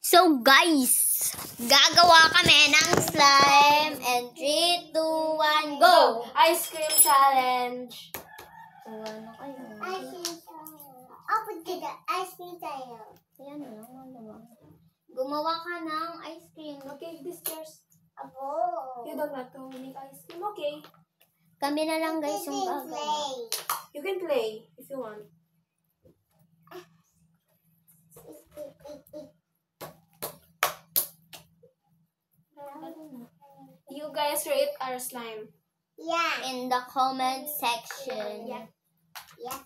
So guys, gagawa kami ng slime. And 3, 2, 1, go! Ice cream challenge. Ano kayo? Ice cream tayo. Open ka na. Ice cream tayo. Ayan na lang, wala. Gumawa ka ng ice cream. Okay, this yours. Abo. You don't want to make ice cream, okay? Kami na lang guys yung gagawa. Play. You can play if you want. You guys rate our slime. Yeah. In the comment section. Yeah. Yeah.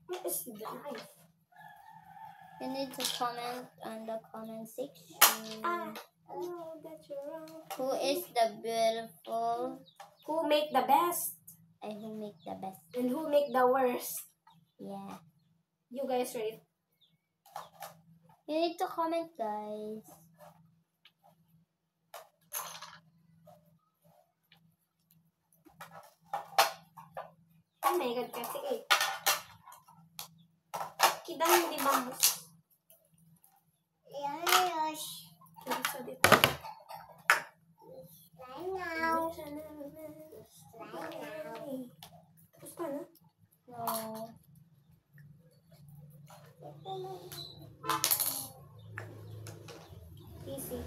What is the knife? You need to comment on the comment section. No, that's wrong. Who is the beautiful Who make the best and who make the best? and who make the worst? Yeah. You guys rate. You need to comment, guys. Oh my god, kasi eh. Kita hindi bambus. Yes. Kaya sa dito. Slime now. Tapos pa na? No. Easy.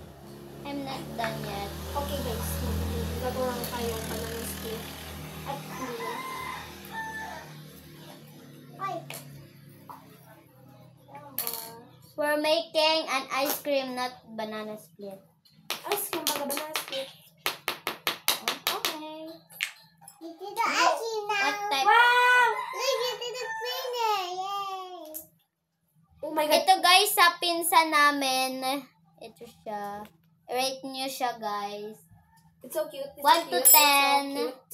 I'm not done yet. Okay guys, gagawa lang tayo pa ng stick. At hindi na. Ay. We're making an ice cream, not banana split. Ice cream baga ba na stick? Okay. You did the ice cream now. What type? Wow! Look, you did the finger. Yay. Oh my god. Ito guys, sa pinsan namin. Ito siya. Rate nyo siya, guys. It's so cute. It's 1 so to cute. 10. It's so cute.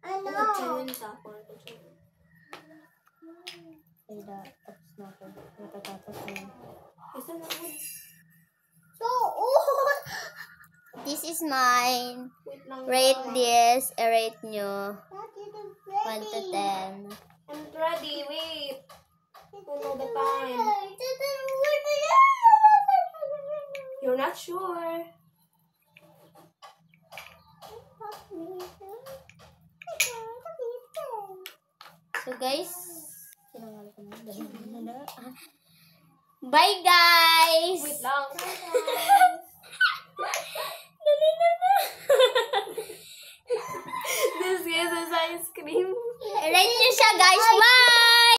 Ano? Challenge ako. Ay, tapos na ako. Natatapos na. Isa na ako. So old. This is mine. Wait lang. Rate this. Rate nyo. That didn't 1 to 10. I'm ready. Wait. Don't know the time. You're not sure. So guys, bye guys! Wait lang. This is ice cream. Rate nyo siya guys. Bye!